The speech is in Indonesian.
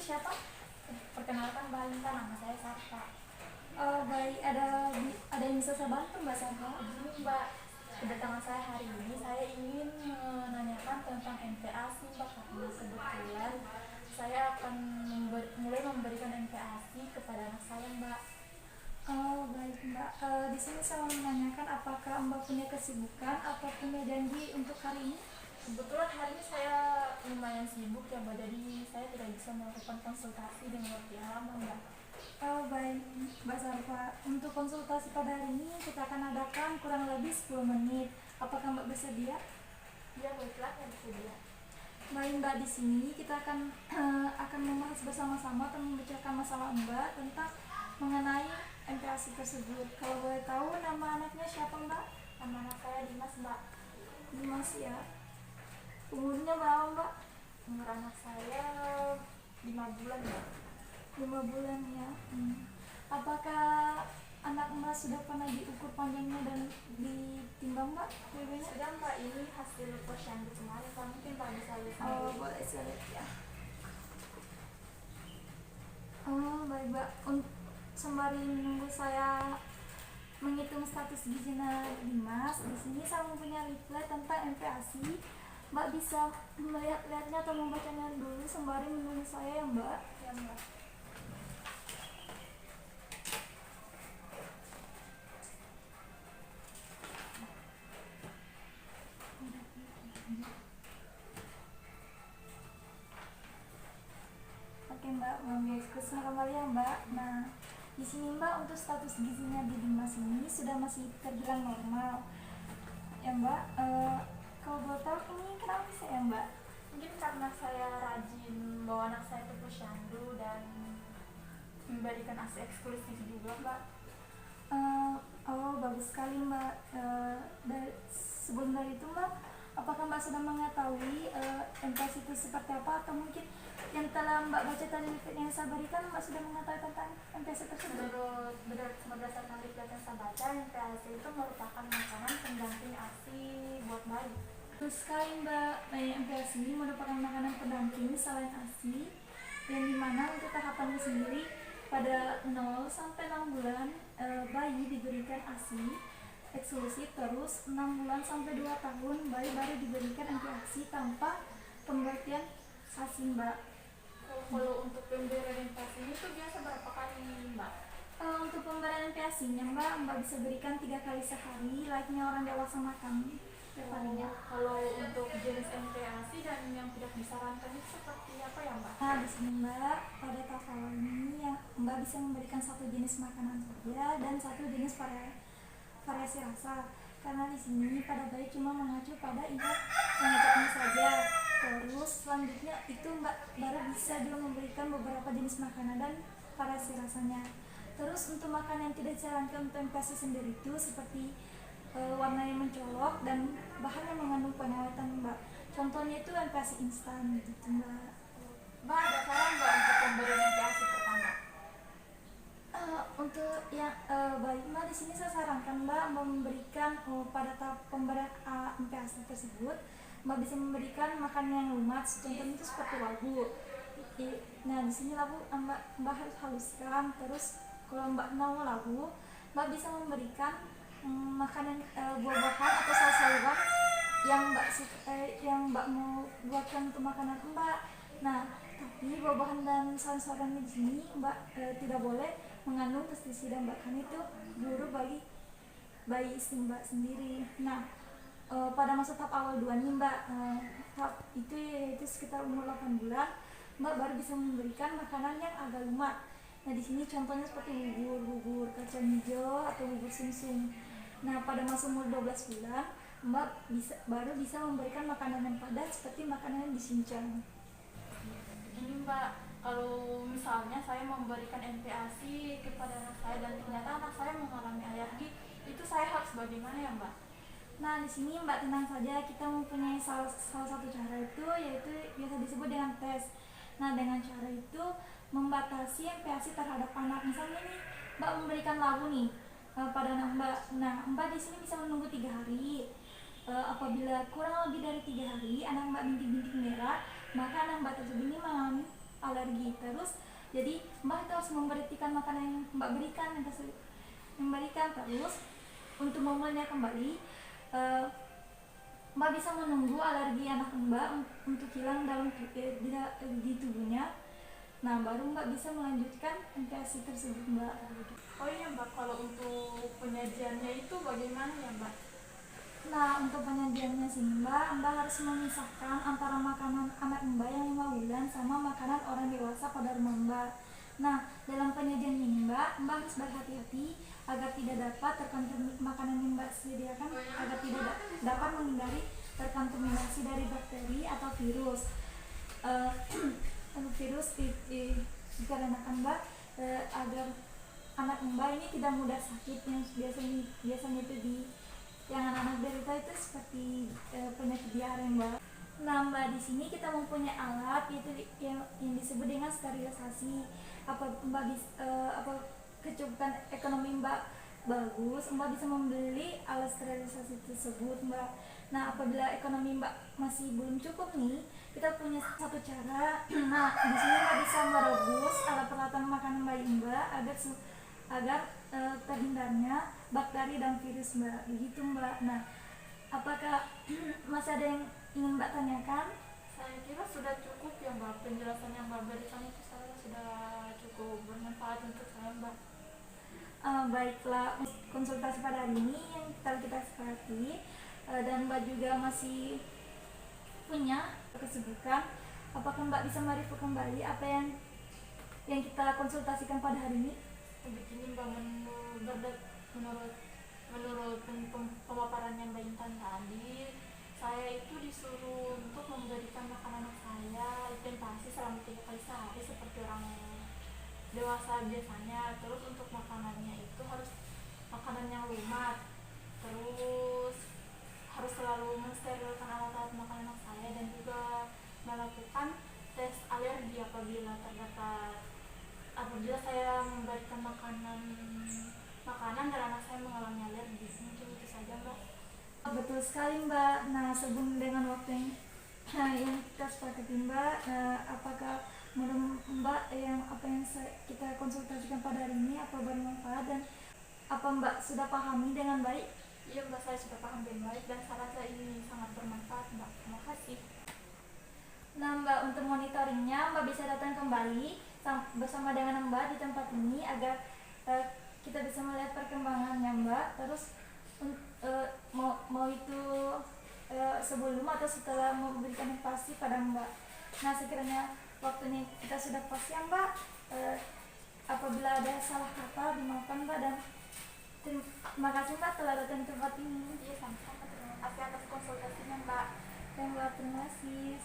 siapa? Perkenalkan Mbak Linta, nama saya Sarta. Baik, ada yang bisa saya bantu Mbak Sarha? Begini Mbak, kedatangan saya hari ini, saya ingin menanyakan tentang MPASI Mbak, karena kebetulan saya akan mulai memberikan MPASI kepada anak saya Mbak. Baik Mbak, di sini saya mau menanyakan apakah Mbak punya kesibukan atau punya janji untuk hari ini? Kebetulan hari ini saya lumayan sibuk ya Mbak, jadi saya tidak bisa melakukan konsultasi dengan lebih lama Mbak. Baik Mbak Sarha, untuk konsultasi pada hari ini kita akan adakan kurang lebih 10 menit. Apakah Mbak bersedia? Ya baiklah, yang bersedia. Baik Mbak, di sini kita akan membahas bersama-sama atau membicarakan masalah Mbak tentang mengenai MPASI tersebut. Kalau boleh tahu nama anaknya siapa Mbak? Nama anak saya Dimas Mbak. Dimas ya. Umurnya berapa Mbak? Umur anak saya 5 bulan Mbak. 5 bulan ya. Apakah anak Mbak sudah pernah diukur panjangnya dan ditimbang Mbak BB-nya? Sudah Mbak, ini hasil posyandu kemarin Mbak, mungkin Mbak bisa lihat Oh, sendiri. boleh saya lihat ya. Baik Mbak, sembari menunggu saya menghitung status gizinya Dimas, di sini saya mempunyai leaflet tentang MPASI. Mbak bisa melihat-lihatnya atau membacanya dulu sembari menunggu saya ya Mbak. Ya Mbak. Oke Mbak, diskusinya kembali ya Mbak. Nah, di sini Mbak untuk status gizinya di Dimas ini sudah masih terbilang normal ya Mbak. Kalau boleh tahu ini kenapa bisa ya Mbak? Mungkin karena saya rajin bawa anak saya ke posyandu dan memberikan ASI eksklusif juga Mbak. Bagus sekali Mbak. Sebelum dari itu Mbak, apakah Mbak sudah mengetahui MPASI itu seperti apa, atau mungkin yang telah Mbak baca tadi yang saya berikan Mbak sudah mengetahui tentang MPASI tersebut? Berdasarkan riset yang saya baca, MPASI itu merupakan makanan pendamping ASI buat bayi. Terus sekali Mbak, MPASI ini merupakan makanan pendamping selain ASI, yang dimana untuk tahapannya sendiri pada 0 sampai 6 bulan bayi diberikan ASI eksklusif, terus 6 bulan sampai 2 tahun bayi baru diberikan MPASI tanpa pemberian ASI Mbak. Kalau untuk pemberian MPASI ini tuh biasa berapa kali Mbak? Untuk pemberian MPASI-nya Mbak bisa berikan 3 kali sehari, layaknya orang dewasa makan setiap harinya. Kalau untuk jenis MPASI dan yang tidak disarankan itu seperti apa ya Mbak? Nah, di sini Mbak, pada tahap awal ini yang Mbak bisa memberikan satu jenis makanan saja dan satu jenis variasi rasa. Karena di sini pada bayi cuma mengacu pada induk mengajaknya saja. Terus selanjutnya itu Mbak baru bisa juga memberikan beberapa jenis makanan dan variasi rasanya. Terus untuk makanan yang tidak disarankan untuk MPASI sendiri itu seperti warna yang mencolok dan bahan yang mengandung pengawet Mbak. Contohnya itu MPASI instan gitu Mbak. Mbak, ada saran Mbak untuk pemberian MPASI pertama? Untuk yang baik Mbak, di sini saya sarankan Mbak memberikan pada tahap pemberian MPASI tersebut Mbak bisa memberikan makanan yang lumat, contohnya itu seperti labu. Nah, di sini labu Mbak harus haluskan. Terus kalau Mbak mau labu, Mbak bisa memberikan makanan buah-buahan atau sayur-sayuran yang Mbak mau buatkan untuk makanan Mbak. Nah, tapi buah-buahan dan sayur-sayuran di sini Mbak tidak boleh mengandung pestisida Mbak, karena itu buruk bagi bayi istri Mbak sendiri. Nah, pada masa tahap awal 2 nih Mbak, tahap itu yaitu sekitar umur 8 bulan, Mbak baru bisa memberikan makanan yang agak lumat. Nah, di sini contohnya seperti bubur kacang hijau atau bubur sumsum. Nah, pada masa umur 12 bulan, Mbak baru bisa memberikan makanan yang padat seperti makanan yang disincang. Ini Mbak, kalau misalnya saya memberikan MPASI kepada anak saya dan ternyata anak saya mengalami alergi, itu saya harus bagaimana ya Mbak? Nah, di sini Mbak tenang saja, kita mempunyai salah satu cara itu yaitu biasa disebut dengan tes. Nah, dengan cara itu membatasi MPASI terhadap anak. Misalnya nih, Mbak memberikan labu nih pada anak Mbak. Nah, Mbak di sini bisa menunggu 3 hari. Apabila kurang lebih dari 3 hari anak Mbak bintik-bintik merah, maka anak Mbak tersebut ini mengalami alergi. Terus jadi mbak itu harus memperhatikan makanan yang mbak berikan yang tersebut memberikan. Terus untuk memulainya kembali, mbak bisa menunggu alergi anak mbak untuk hilang di tubuhnya. Nah, baru mbak bisa melanjutkan MPASI tersebut mbak. Oh iya mbak, kalau untuk penyajiannya itu bagaimana ya mbak? Nah, untuk penyajiannya sih mbak harus memisahkan antara makanan anak mbak yang 5 bulan sama makanan orang dewasa pada rumah mbak. Nah, dalam penyajian ini mbak harus berhati-hati agar tidak dapat terkontaminasi makanan yang mbak sediakan, agar tidak dapat menghindari terkontaminasi dari bakteri atau virus. Virus dikarenakan mbak agar anak mbak ini tidak mudah sakit yang biasanya itu yang anak-anak derita itu seperti penyakit diare mbak. Nah mbak, di sini kita mempunyai alat yaitu yang disebut dengan sterilisasi. Apa kecukupan ekonomi mbak bagus, mbak bisa membeli alat sterilisasi tersebut mbak. Nah apabila ekonomi mbak masih belum cukup nih, kita punya satu cara. Nah di sini mbak bisa merebus alat peralatan makanan bayi mbak agar terhindarnya bakteri dan virus mbak, begitu mbak. Nah apakah masih ada yang ingin mbak tanyakan? Saya kira sudah cukup ya mbak, penjelasan yang mbak berikan itu saya sudah cukup bermanfaat untuk saya mbak. Baiklah, konsultasi pada hari ini yang kita sepakati, dan mbak juga masih punya kesibukan. Apakah mbak bisa mereview kembali apa yang kita konsultasikan pada hari ini? Begini mbak, menurut pemaparan yang mbak Intan tadi, saya itu disuruh untuk memberikan makanan anak saya itu yang pasti selama 3 kali sehari seperti orang dewasa biasanya. Terus untuk makanannya itu harus makanan yang lumat, terus harus selalu mensterilkan alat-alat makanan anak saya, dan juga melakukan tes alergi apabila saya memberikan makanan dan anak saya mengalami alergi. Mungkin itu saja mbak. Betul sekali mbak. Nah sebelum dengan waktu yang kita sepakati mbak, apakah menurut mbak apa yang kita konsultasikan pada hari ini apa bermanfaat, dan apa mbak sudah pahami dengan baik? Iya mbak, saya sudah paham dengan baik dan saya rasa ini sangat bermanfaat mbak. Terima kasih. Nah mbak, untuk monitoringnya mbak bisa datang kembali bersama dengan mbak di tempat ini agar kita bisa melihat perkembangannya mbak. Terus mau itu sebelum atau setelah memberikan informasi pada mbak. Nah sekiranya waktunya kita sudah pas ya mbak, apabila ada salah kata dimaafkan mbak, dan terima kasih mbak telah datang di tempat ini. Iya sama-sama, terima kasih atas konsultasinya mbak. Dan mbak terima kasih.